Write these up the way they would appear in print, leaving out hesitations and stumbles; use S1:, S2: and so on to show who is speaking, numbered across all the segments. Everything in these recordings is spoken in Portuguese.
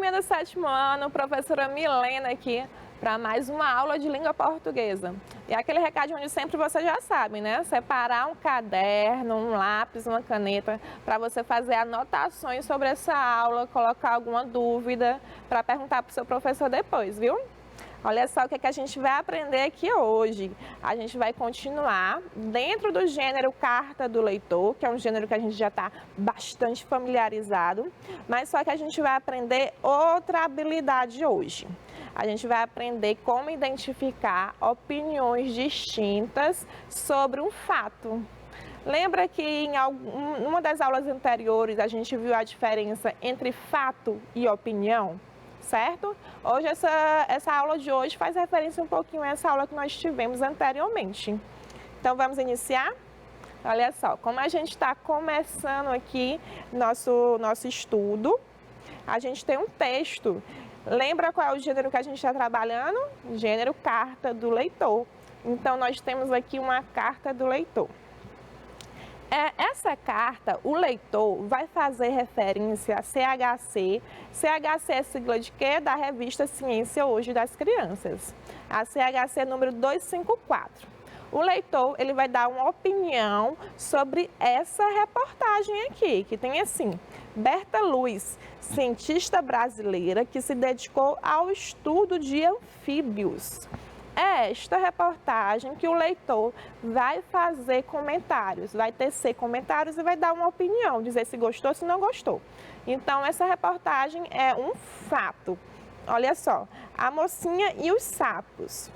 S1: turminha do sétimo ano, professora Milena aqui para mais uma aula de língua portuguesa. E aquele recadinho de sempre você já sabe, né? Separar um caderno, um lápis, uma caneta para você fazer anotações sobre essa aula, colocar alguma dúvida para perguntar para o seu professor depois, viu? Olha só o que a gente vai aprender aqui hoje. A gente vai continuar dentro do gênero Carta do Leitor, que é um gênero que a gente já está bastante familiarizado, mas só que a gente vai aprender outra habilidade hoje. A gente vai aprender como identificar opiniões distintas sobre um fato. Lembra que em uma das aulas anteriores a gente viu a diferença entre fato e opinião? Certo? Hoje, essa aula de hoje faz referência um pouquinho a essa aula que nós tivemos anteriormente. Então, vamos iniciar? Olha só, como a gente está começando aqui nosso estudo, a gente tem um texto. Lembra qual é o gênero que a gente está trabalhando? Gênero Carta do Leitor. Então, nós temos aqui uma carta do leitor. Essa carta, o leitor vai fazer referência a CHC. CHC é sigla de quê? Da revista Ciência Hoje das Crianças. A CHC número 254. O leitor, ele vai dar uma opinião sobre essa reportagem aqui, que tem assim: Berta Luz, cientista brasileira que se dedicou ao estudo de anfíbios. É esta reportagem que o leitor vai fazer comentários, vai tecer comentários e vai dar uma opinião, dizer se gostou, se não gostou. Então, essa reportagem é um fato. Olha só, a mocinha e os sapos.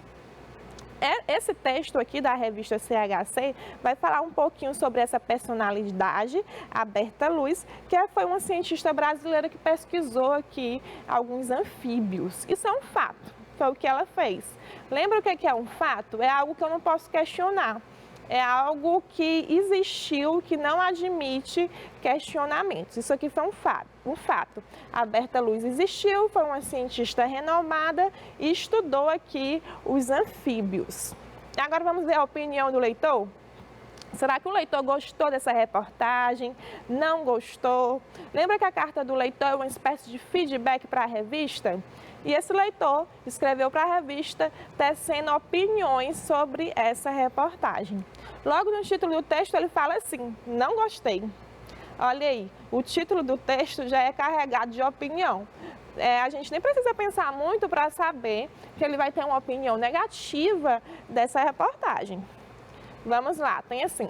S1: Esse texto aqui da revista CHC vai falar um pouquinho sobre essa personalidade, a Berta Luz, que foi uma cientista brasileira que pesquisou aqui alguns anfíbios. Isso é um fato. Foi o que ela fez. Lembra o que é um fato? É algo que eu não posso questionar. É algo que existiu, que não admite questionamentos. Isso aqui foi um fato. A Berta Luz existiu, foi uma cientista renomada e estudou aqui os anfíbios. Agora vamos ver a opinião do leitor? Será que o leitor gostou dessa reportagem? Não gostou? Lembra que a carta do leitor é uma espécie de feedback para a revista? E esse leitor escreveu para a revista tecendo opiniões sobre essa reportagem. Logo no título do texto ele fala assim: não gostei. Olha aí, o título do texto já é carregado de opinião. A gente nem precisa pensar muito para saber que ele vai ter uma opinião negativa dessa reportagem. Vamos lá, tem assim: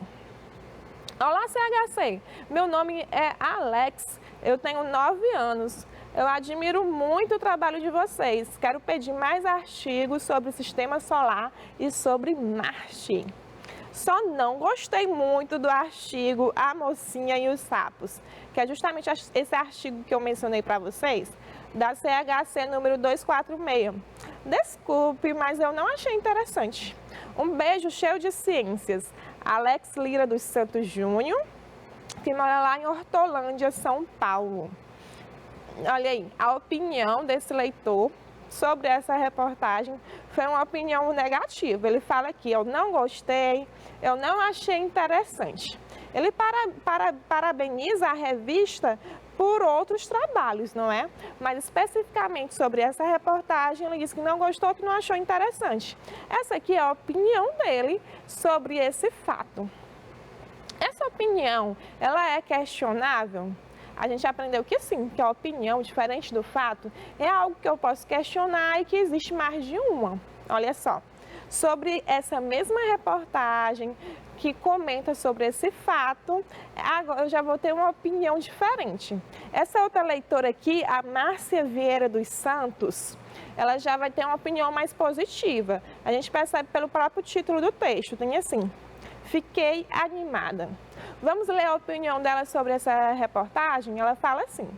S1: olá CHC, meu nome é Alex, eu tenho 9 anos. Eu admiro muito o trabalho de vocês. Quero pedir mais artigos sobre o Sistema Solar e sobre Marte. Só não gostei muito do artigo A Mocinha e os Sapos, que é justamente esse artigo que eu mencionei para vocês, da CHC número 246. Desculpe, mas eu não achei interessante. Um beijo cheio de ciências. Alex Lira dos Santos Júnior, que mora lá em Hortolândia, São Paulo. Olha aí, a opinião desse leitor sobre essa reportagem foi uma opinião negativa. Ele fala aqui: eu não gostei, eu não achei interessante. Ele parabeniza a revista por outros trabalhos, não é? Mas especificamente sobre essa reportagem, ele disse que não gostou, que não achou interessante. Essa aqui é a opinião dele sobre esse fato. Essa opinião, ela é questionável? A gente aprendeu que sim, que a opinião, diferente do fato, é algo que eu posso questionar e que existe mais de uma. Olha só, sobre essa mesma reportagem que comenta sobre esse fato, agora eu já vou ter uma opinião diferente. Essa outra leitora aqui, a Márcia Vieira dos Santos, ela já vai ter uma opinião mais positiva. A gente percebe pelo próprio título do texto, tem assim: fiquei animada. Vamos ler a opinião dela sobre essa reportagem? Ela fala assim: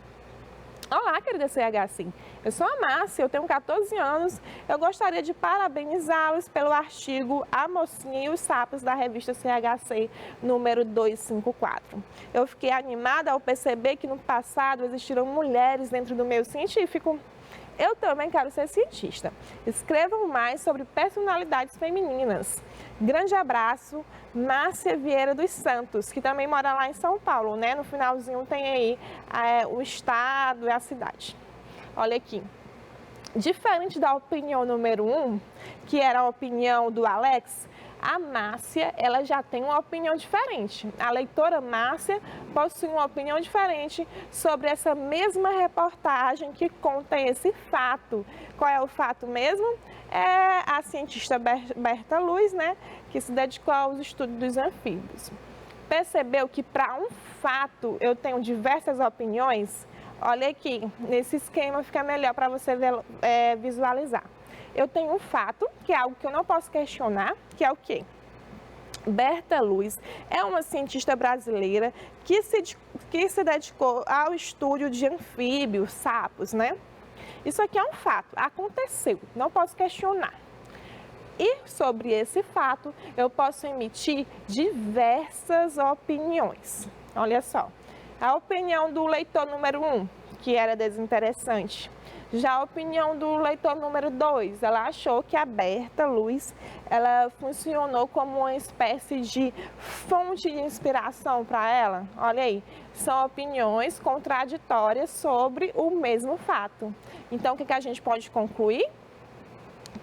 S1: olá, querida CHC. Eu sou a Márcia, eu tenho 14 anos. Eu gostaria de parabenizá-los pelo artigo A Mocinha e os Sapos da revista CHC número 254. Eu fiquei animada ao perceber que no passado existiram mulheres dentro do meio científico. Eu também quero ser cientista. Escrevam mais sobre personalidades femininas. Grande abraço, Márcia Vieira dos Santos, que também mora lá em São Paulo, né? No finalzinho tem aí o estado e a cidade. Olha aqui. Diferente da opinião número 1, que era a opinião do Alex, a Márcia, ela já tem uma opinião diferente. A leitora Márcia possui uma opinião diferente sobre essa mesma reportagem que conta esse fato. Qual é o fato mesmo? É a cientista Berta Luz, né, que se dedicou aos estudos dos anfíbios. Percebeu que para um fato eu tenho diversas opiniões? Olha aqui, nesse esquema fica melhor para você visualizar. Eu tenho um fato, que é algo que eu não posso questionar, que é o quê? Berta Luz é uma cientista brasileira que se dedicou ao estudo de anfíbios, sapos, né? Isso aqui é um fato, aconteceu, não posso questionar. E sobre esse fato, eu posso emitir diversas opiniões. Olha só, a opinião do leitor número 1, que era desinteressante. Já a opinião do leitor número 2, ela achou que a Berta Luz, ela funcionou como uma espécie de fonte de inspiração para ela. Olha aí, são opiniões contraditórias sobre o mesmo fato. Então, o que a gente pode concluir?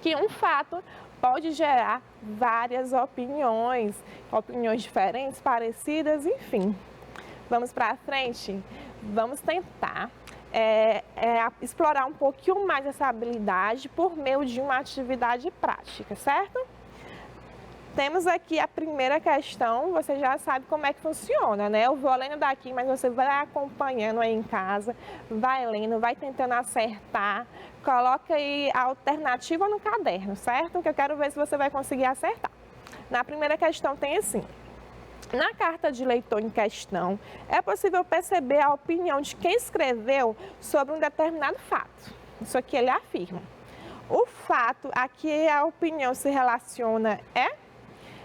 S1: Que um fato pode gerar várias opiniões diferentes, parecidas, enfim. Vamos para frente? Vamos tentar explorar um pouquinho mais essa habilidade por meio de uma atividade prática, certo? Temos aqui a primeira questão, você já sabe como é que funciona, né? Eu vou lendo daqui, mas você vai acompanhando aí em casa, vai lendo, vai tentando acertar, coloca aí a alternativa no caderno, certo? Que eu quero ver se você vai conseguir acertar. Na primeira questão tem assim: na carta de leitor em questão, é possível perceber a opinião de quem escreveu sobre um determinado fato. Isso aqui ele afirma. O fato a que a opinião se relaciona é...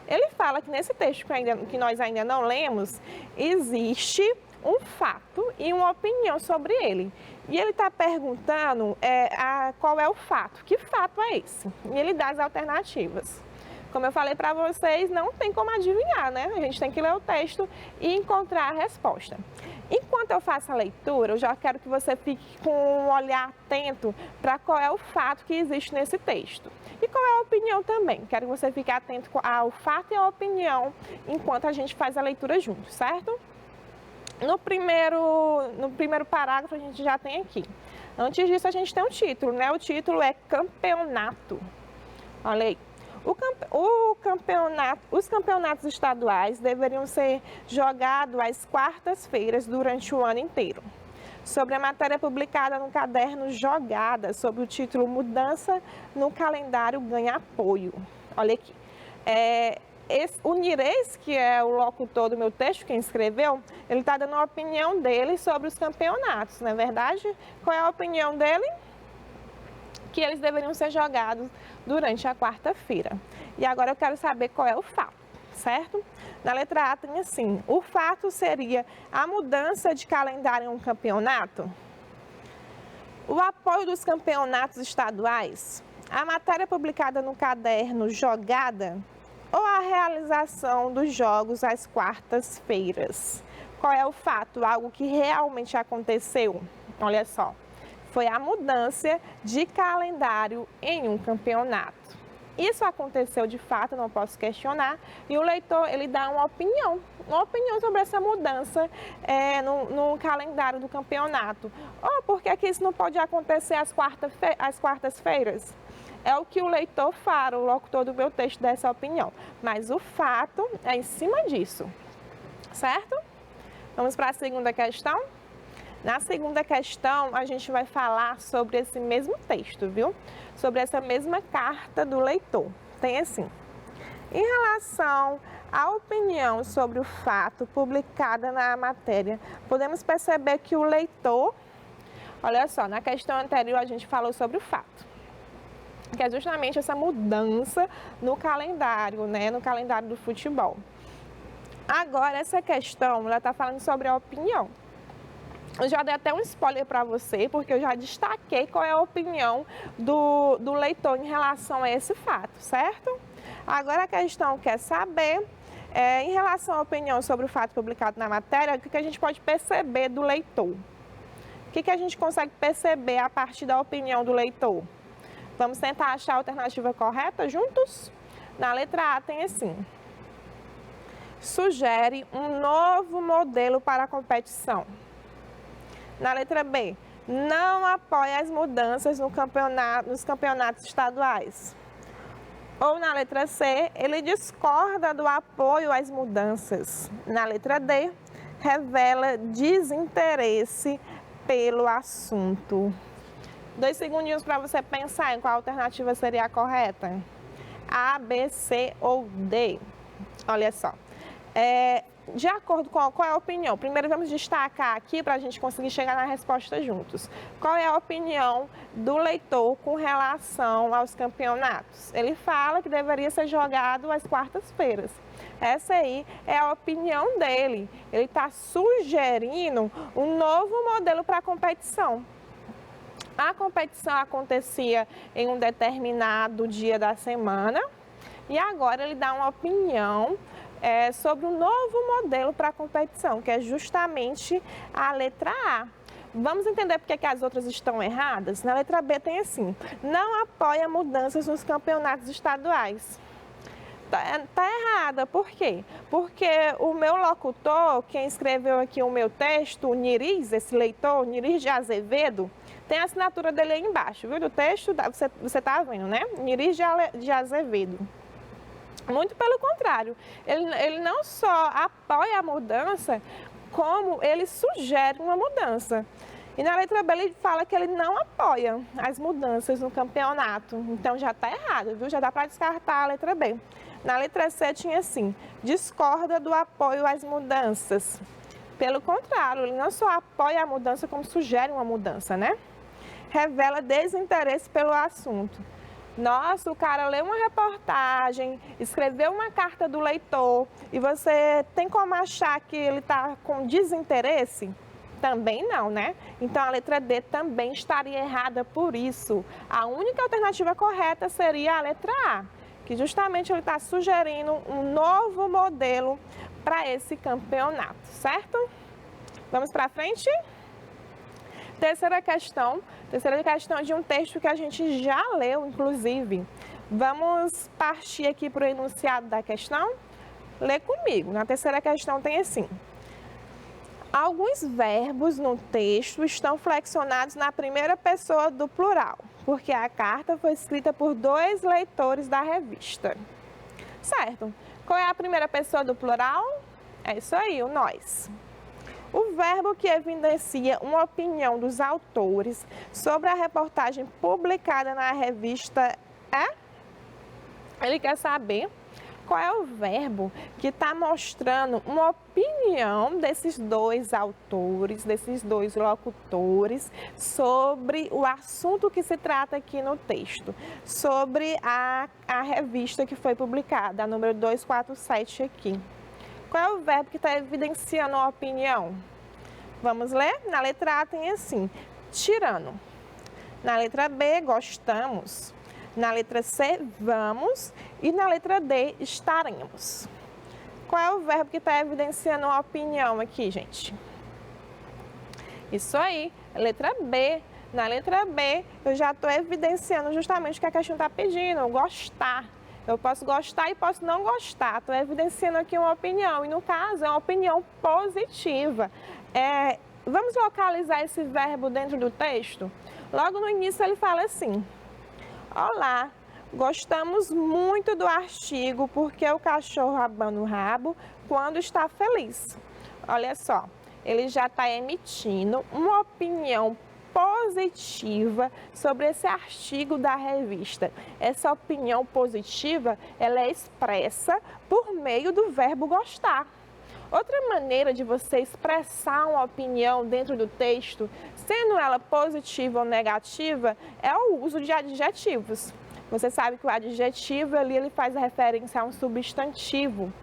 S1: Ele fala que nesse texto que nós ainda não lemos, existe um fato e uma opinião sobre ele. E ele está perguntando qual é o fato. Que fato é esse? E ele dá as alternativas. Como eu falei para vocês, não tem como adivinhar, né? A gente tem que ler o texto e encontrar a resposta. Enquanto eu faço a leitura, eu já quero que você fique com um olhar atento para qual é o fato que existe nesse texto. E qual é a opinião também. Quero que você fique atento ao fato e à opinião enquanto a gente faz a leitura junto, certo? No primeiro parágrafo a gente já tem aqui. Antes disso a gente tem um título, né? O título é Campeonato. Olha aí. Os campeonatos estaduais deveriam ser jogados às quartas-feiras durante o ano inteiro. Sobre a matéria publicada no caderno Jogada, sob o título Mudança no Calendário Ganha Apoio. Olha aqui. O Nires, que é o locutor do meu texto, quem escreveu, ele está dando a opinião dele sobre os campeonatos, não é verdade? Qual é a opinião dele? Que eles deveriam ser jogados durante a quarta-feira. E agora eu quero saber qual é o fato, certo? Na letra A tem assim: o fato seria a mudança de calendário em um campeonato? O apoio dos campeonatos estaduais? A matéria publicada no caderno Jogada? Ou a realização dos jogos às quartas-feiras? Qual é o fato? Algo que realmente aconteceu? Olha só. Foi a mudança de calendário em um campeonato. Isso aconteceu de fato, não posso questionar, e o leitor ele dá uma opinião sobre essa mudança no calendário do campeonato. Por que isso não pode acontecer às quartas-feiras? É o que o leitor fala, o locutor do meu texto dá essa opinião, mas o fato é em cima disso, certo? Vamos para a segunda questão? Na segunda questão, a gente vai falar sobre esse mesmo texto, viu? Sobre essa mesma carta do leitor. Tem assim: em relação à opinião sobre o fato publicada na matéria, podemos perceber que o leitor... Olha só, na questão anterior a gente falou sobre o fato, que é justamente essa mudança no calendário, né? No calendário do futebol. Agora, essa questão, ela está falando sobre a opinião. Eu já dei até um spoiler para você, porque eu já destaquei qual é a opinião do leitor em relação a esse fato, certo? Agora a questão quer saber, em relação à opinião sobre o fato publicado na matéria, o que a gente pode perceber do leitor? O que a gente consegue perceber a partir da opinião do leitor? Vamos tentar achar a alternativa correta juntos? Na letra A tem assim: sugere um novo modelo para a competição. Na letra B, não apoia as mudanças nos campeonatos estaduais. Ou na letra C, ele discorda do apoio às mudanças. Na letra D, revela desinteresse pelo assunto. 2 segundinhos para você pensar em qual alternativa seria a correta. A, B, C ou D. Olha só. De acordo com qual é a opinião? Primeiro vamos destacar aqui para a gente conseguir chegar na resposta juntos. Qual é a opinião do leitor com relação aos campeonatos? Ele fala que deveria ser jogado às quartas-feiras. Essa aí é a opinião dele. Ele está sugerindo um novo modelo para a competição. A competição acontecia em um determinado dia da semana e agora ele dá uma opinião sobre um novo modelo para a competição, que é justamente a letra A. Vamos entender por que as outras estão erradas? Na letra B tem assim: não apoia mudanças nos campeonatos estaduais. Tá errada, por quê? Porque o meu locutor, quem escreveu aqui o meu texto, o Niriz, esse leitor, Niriz de Azevedo, tem a assinatura dele aí embaixo, viu? Do texto, você tá vendo, né? Niriz de Azevedo. Muito pelo contrário, ele não só apoia a mudança, como ele sugere uma mudança. E na letra B ele fala que ele não apoia as mudanças no campeonato. Então já está errado, viu? Já dá para descartar a letra B. Na letra C tinha assim: discorda do apoio às mudanças. Pelo contrário, ele não só apoia a mudança, como sugere uma mudança, né? Revela desinteresse pelo assunto. Nossa, o cara leu uma reportagem, escreveu uma carta do leitor e você tem como achar que ele está com desinteresse? Também não, né? Então a letra D também estaria errada por isso. A única alternativa correta seria a letra A, que justamente ele está sugerindo um novo modelo para esse campeonato, certo? Vamos para frente? Terceira questão de um texto que a gente já leu, inclusive. Vamos partir aqui para o enunciado da questão? Lê comigo. Na terceira questão tem assim: alguns verbos no texto estão flexionados na primeira pessoa do plural, porque a carta foi escrita por 2 leitores da revista. Certo. Qual é a primeira pessoa do plural? É isso aí, o nós. O verbo que evidencia uma opinião dos autores sobre a reportagem publicada na revista é? Ele quer saber qual é o verbo que está mostrando uma opinião desses 2 autores, desses 2 locutores, sobre o assunto que se trata aqui no texto, sobre a revista que foi publicada, a número 247 aqui. Qual é o verbo que está evidenciando a opinião? Vamos ler? Na letra A tem assim: tirando. Na letra B, gostamos. Na letra C, vamos. E na letra D, estaremos. Qual é o verbo que está evidenciando a opinião aqui, gente? Isso aí, letra B. Na letra B, eu já estou evidenciando justamente o que a questão está pedindo: gostar. Eu posso gostar e posso não gostar. Estou evidenciando aqui uma opinião. E no caso, é uma opinião positiva. Vamos localizar esse verbo dentro do texto? Logo no início ele fala assim: olá, gostamos muito do artigo porque o cachorro abana o rabo quando está feliz. Olha só, ele já está emitindo uma opinião positiva sobre esse artigo da revista. Essa opinião positiva, ela é expressa por meio do verbo gostar. Outra maneira de você expressar uma opinião dentro do texto, sendo ela positiva ou negativa, é o uso de adjetivos. Você sabe que o adjetivo ali, ele faz referência a um substantivo.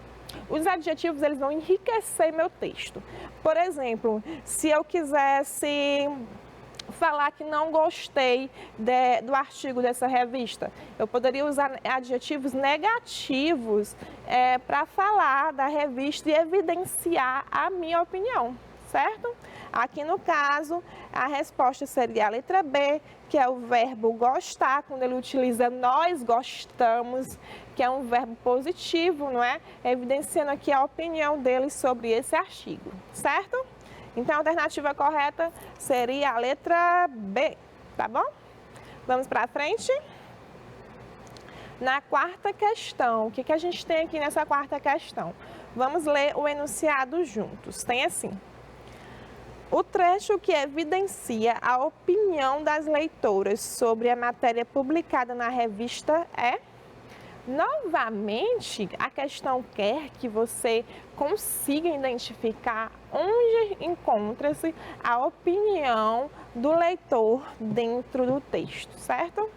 S1: Os adjetivos, eles vão enriquecer meu texto. Por exemplo, se eu quisesse falar que não gostei do artigo dessa revista, eu poderia usar adjetivos negativos para falar da revista e evidenciar a minha opinião, certo? Aqui no caso, a resposta seria a letra B, que é o verbo gostar, quando ele utiliza nós gostamos, que é um verbo positivo, não é? Evidenciando aqui a opinião dele sobre esse artigo, certo? Então, a alternativa correta seria a letra B, tá bom? Vamos para frente? Na quarta questão, o que a gente tem aqui nessa quarta questão? Vamos ler o enunciado juntos. Tem assim: o trecho que evidencia a opinião das leitoras sobre a matéria publicada na revista é... Novamente, a questão quer que você consiga identificar onde encontra-se a opinião do leitor dentro do texto, certo?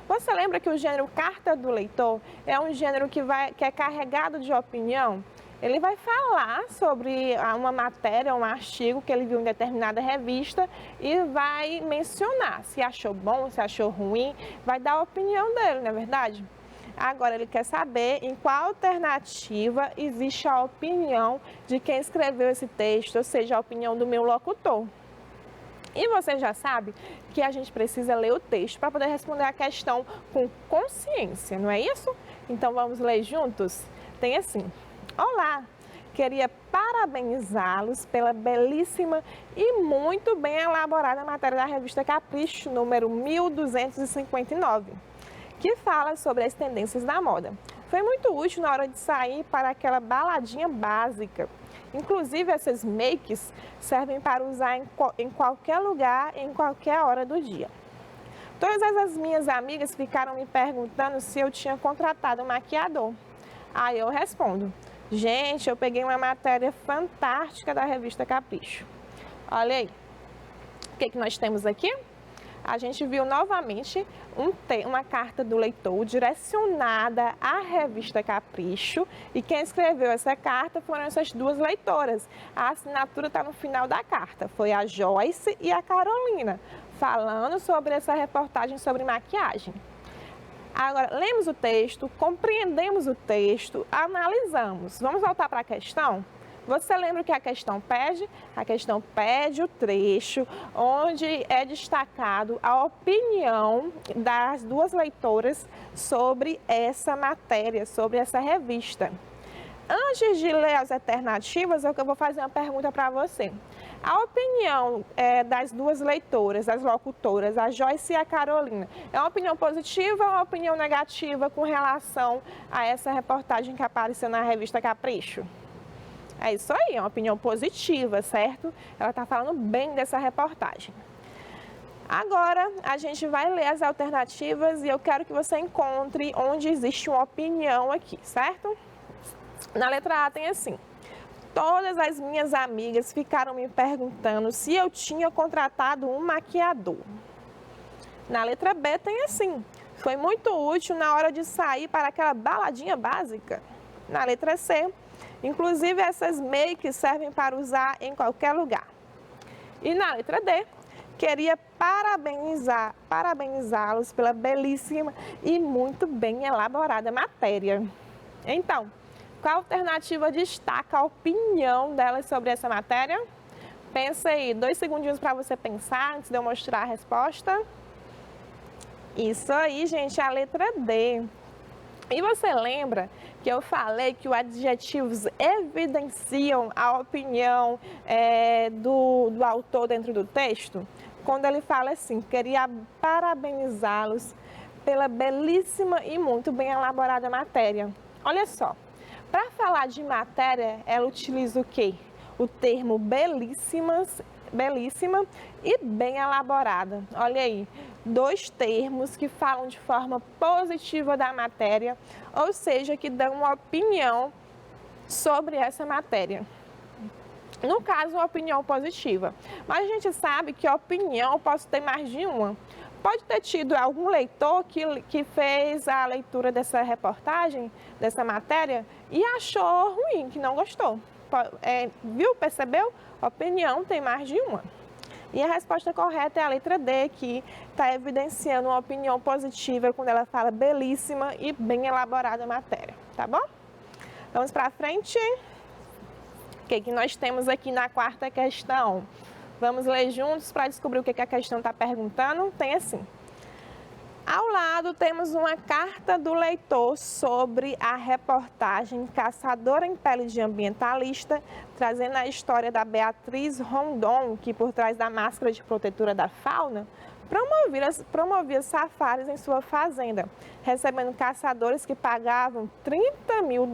S1: Você lembra que o gênero carta do leitor é um gênero que é carregado de opinião? Ele vai falar sobre uma matéria, um artigo que ele viu em determinada revista e vai mencionar se achou bom, se achou ruim, vai dar a opinião dele, não é verdade? Agora, ele quer saber em qual alternativa existe a opinião de quem escreveu esse texto, ou seja, a opinião do meu locutor. E você já sabe que a gente precisa ler o texto para poder responder a questão com consciência, não é isso? Então, vamos ler juntos? Tem assim: olá, queria parabenizá-los pela belíssima e muito bem elaborada matéria da revista Capricho, número 1259. Que fala sobre as tendências da moda. Foi muito útil na hora de sair para aquela baladinha básica. Inclusive, essas makes servem para usar em qualquer lugar, em qualquer hora do dia. Todas as minhas amigas ficaram me perguntando se eu tinha contratado um maquiador. Aí eu respondo: gente, eu peguei uma matéria fantástica da revista Capricho. Olha aí, o que nós temos aqui? A gente viu novamente uma carta do leitor direcionada à revista Capricho, e quem escreveu essa carta foram essas duas leitoras. A assinatura está no final da carta, foi a Joyce e a Carolina, falando sobre essa reportagem sobre maquiagem. Agora, lemos o texto, compreendemos o texto, analisamos. Vamos voltar para a questão? Você lembra o que a questão pede? A questão pede o trecho onde é destacado a opinião das duas leitoras sobre essa matéria, sobre essa revista. Antes de ler as alternativas, eu vou fazer uma pergunta para você. A opinião das duas leitoras, das locutoras, a Joyce e a Carolina, é uma opinião positiva ou uma opinião negativa com relação a essa reportagem que apareceu na revista Capricho? É isso aí, é uma opinião positiva, certo? Ela está falando bem dessa reportagem. Agora, a gente vai ler as alternativas e eu quero que você encontre onde existe uma opinião aqui, certo? Na letra A tem assim: todas as minhas amigas ficaram me perguntando se eu tinha contratado um maquiador. Na letra B tem assim: foi muito útil na hora de sair para aquela baladinha básica. Na letra C: inclusive, essas makes servem para usar em qualquer lugar. E na letra D, queria parabenizá-los pela belíssima e muito bem elaborada matéria. Então, qual alternativa destaca a opinião delas sobre essa matéria? Pensa aí, 2 segundinhos para você pensar antes de eu mostrar a resposta. Isso aí, gente, a letra D. E você lembra que eu falei que os adjetivos evidenciam a opinião do autor dentro do texto? Quando ele fala assim: queria parabenizá-los pela belíssima e muito bem elaborada matéria. Olha só, para falar de matéria, ela utiliza o quê? O termo belíssima e bem elaborada. Olha aí, 2 termos que falam de forma positiva da matéria, ou seja, que dão uma opinião sobre essa matéria. No caso, uma opinião positiva. Mas a gente sabe que a opinião pode ter mais de uma. Pode ter tido algum leitor que fez a leitura dessa reportagem, dessa matéria, e achou ruim, que não gostou. Viu? Percebeu? Opinião tem mais de uma. E a resposta correta é a letra D, que está evidenciando uma opinião positiva quando ela fala belíssima e bem elaborada matéria, tá bom? Vamos para frente. que nós temos aqui na quarta questão? Vamos ler juntos para descobrir o que a questão está perguntando? Tem assim. Ao lado temos uma carta do leitor sobre a reportagem Caçadora em Pele de Ambientalista, trazendo a história da Beatriz Rondon, que por trás da máscara de protetora da fauna, promovia safaris em sua fazenda, recebendo caçadores que pagavam $30 mil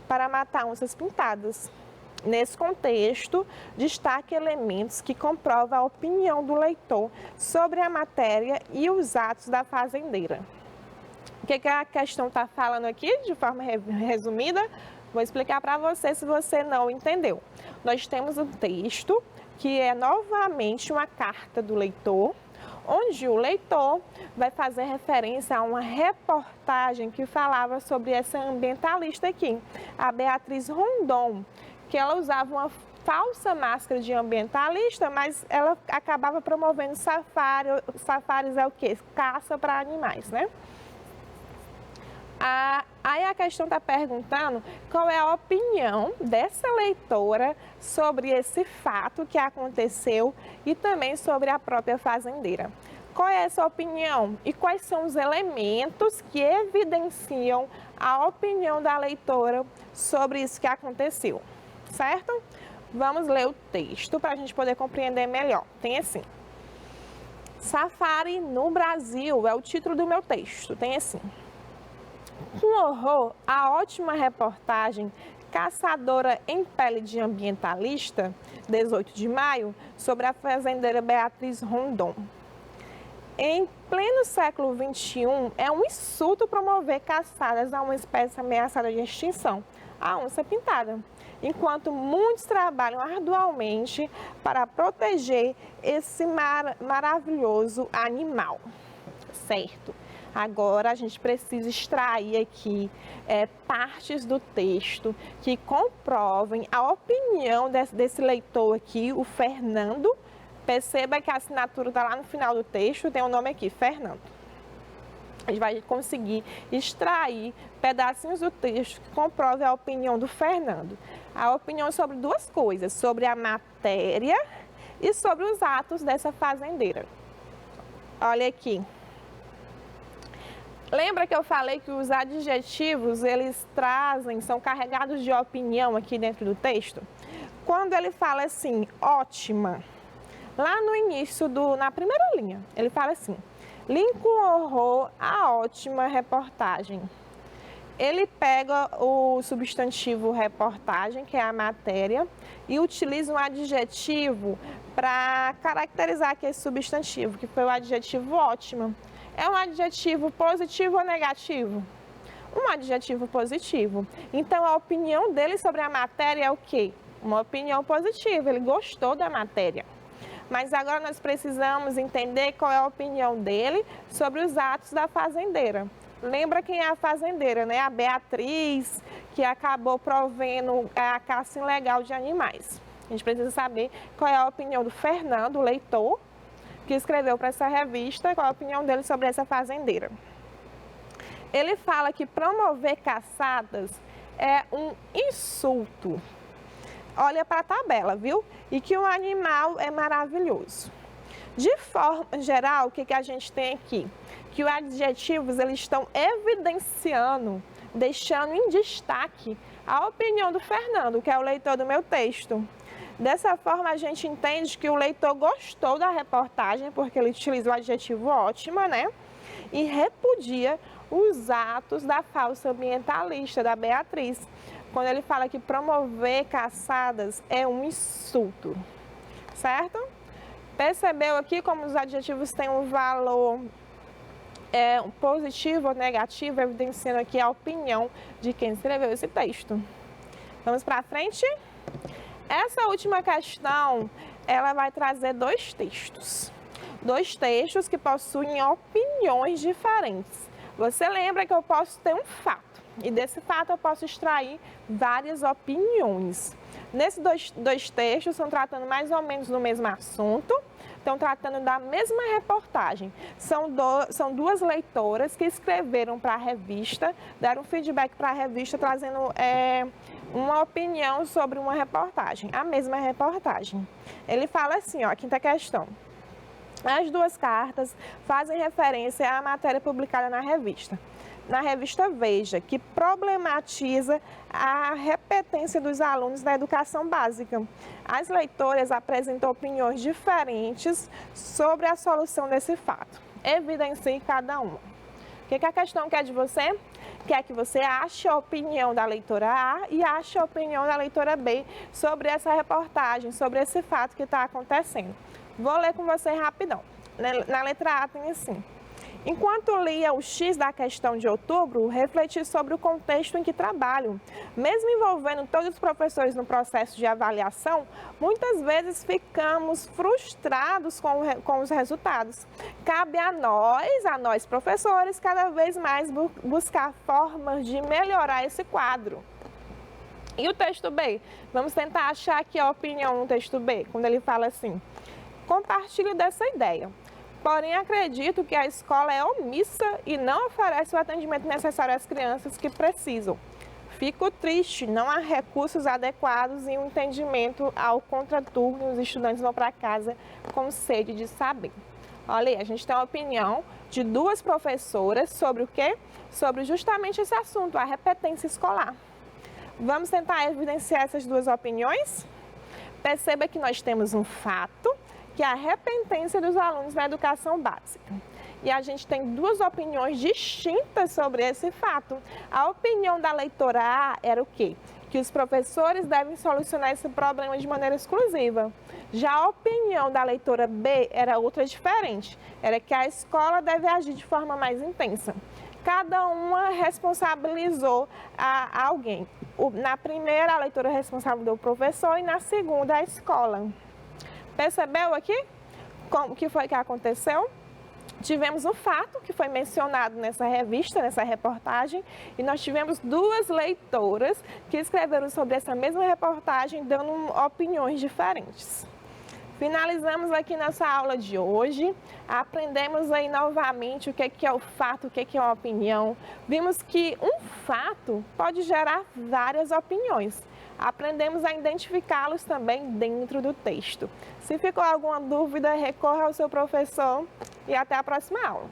S1: para matar onças pintadas. Nesse contexto, destaque elementos que comprovam a opinião do leitor sobre a matéria e os atos da fazendeira. O que a questão está falando aqui, de forma resumida? Vou explicar para você se você não entendeu. Nós temos um texto que é novamente uma carta do leitor, onde o leitor vai fazer referência a uma reportagem que falava sobre essa ambientalista aqui, a Beatriz Rondon, que ela usava uma falsa máscara de ambientalista, mas ela acabava promovendo safari. Safaris é o quê? Caça para animais, né? Aí a questão está perguntando qual é a opinião dessa leitora sobre esse fato que aconteceu e também sobre a própria fazendeira. Qual é essa opinião e quais são os elementos que evidenciam a opinião da leitora sobre isso que aconteceu? Certo? Vamos ler o texto para a gente poder compreender melhor. Tem assim. Safari no Brasil é o título do meu texto. Tem assim. Com horror, a ótima reportagem Caçadora em Pele de Ambientalista, 18 de maio, sobre a fazendeira Beatriz Rondon. Em pleno século XXI, é um insulto promover caçadas a uma espécie ameaçada de extinção, a onça pintada, enquanto muitos trabalham arduamente para proteger esse maravilhoso animal. Certo? Agora a gente precisa extrair aqui partes do texto que comprovem a opinião desse leitor aqui, o Fernando. Perceba que a assinatura está lá no final do texto, tem o nome aqui, Fernando. A gente vai conseguir extrair pedacinhos do texto que comprovem a opinião do Fernando. A opinião sobre duas coisas, sobre a matéria e sobre os atos dessa fazendeira. Olha aqui. Lembra que eu falei que os adjetivos, eles são carregados de opinião aqui dentro do texto? Quando ele fala assim, ótima, lá no início, na primeira linha, ele fala assim, li com horror a ótima reportagem. Ele pega o substantivo reportagem, que é a matéria, e utiliza um adjetivo para caracterizar aquele substantivo, que foi o adjetivo ótima. É um adjetivo positivo ou negativo? Um adjetivo positivo. Então, a opinião dele sobre a matéria é o quê? Uma opinião positiva, ele gostou da matéria. Mas agora nós precisamos entender qual é a opinião dele sobre os atos da fazendeira. Lembra quem é a fazendeira, né? A Beatriz, que acabou provendo a caça ilegal de animais. A gente precisa saber qual é a opinião do Fernando, o leitor, que escreveu para essa revista, qual é a opinião dele sobre essa fazendeira. Ele fala que promover caçadas é um insulto. Olha para a tabela, viu? E que o animal é maravilhoso. De forma geral, o que a gente tem aqui? Que os adjetivos eles estão evidenciando, deixando em destaque a opinião do Fernando, que é o leitor do meu texto. Dessa forma, a gente entende que o leitor gostou da reportagem, porque ele utiliza o adjetivo ótima, né? E repudia os atos da falsa ambientalista, da Beatriz, quando ele fala que promover caçadas é um insulto, certo? Percebeu aqui como os adjetivos têm um valor positivo ou negativo, evidenciando aqui a opinião de quem escreveu esse texto. Vamos para frente? Essa última questão, ela vai trazer dois textos. Dois textos que possuem opiniões diferentes. Você lembra que eu posso ter um fato, e desse fato eu posso extrair várias opiniões. Nesses dois textos, estão tratando mais ou menos do mesmo assunto, estão tratando da mesma reportagem. São duas leitoras que escreveram para a revista, deram feedback para a revista, trazendo uma opinião sobre uma reportagem, a mesma reportagem. Ele fala assim, ó, a quinta questão. As duas cartas fazem referência à matéria publicada na revista Veja, que problematiza a repetência dos alunos da educação básica. As leitoras apresentam opiniões diferentes sobre a solução desse fato. Evidencie cada uma. O que a questão quer de você? Quer que você ache a opinião da leitora A e ache a opinião da leitora B sobre essa reportagem, sobre esse fato que está acontecendo. Vou ler com você rapidão. Na letra A tem assim. Enquanto lia o X da questão de outubro, refleti sobre o contexto em que trabalho. Mesmo envolvendo todos os professores no processo de avaliação, muitas vezes ficamos frustrados com os resultados. Cabe a nós professores, cada vez mais buscar formas de melhorar esse quadro. E o texto B? Vamos tentar achar aqui a opinião no texto B, quando ele fala assim. Compartilho dessa ideia. Porém, acredito que a escola é omissa e não oferece o atendimento necessário às crianças que precisam. Fico triste, não há recursos adequados e um entendimento ao contraturno, os estudantes vão para casa com sede de saber. Olha aí, a gente tem a opinião de duas professoras sobre o quê? Sobre justamente esse assunto, a repetência escolar. Vamos tentar evidenciar essas duas opiniões? Perceba que nós temos um fato, que é a repetência dos alunos na educação básica. E a gente tem duas opiniões distintas sobre esse fato. A opinião da leitora A era o quê? Que os professores devem solucionar esse problema de maneira exclusiva. Já a opinião da leitora B era outra diferente. Era que a escola deve agir de forma mais intensa. Cada uma responsabilizou a alguém. Na primeira, a leitora responsabilizou o professor e na segunda, a escola. Percebeu aqui como que foi que aconteceu? Tivemos um fato que foi mencionado nessa revista, nessa reportagem, e nós tivemos duas leitoras que escreveram sobre essa mesma reportagem, dando opiniões diferentes. Finalizamos aqui nossa aula de hoje, aprendemos aí novamente o que é o fato, o que é uma opinião. Vimos que um fato pode gerar várias opiniões. Aprendemos a identificá-los também dentro do texto. Se ficou alguma dúvida, recorra ao seu professor e até a próxima aula.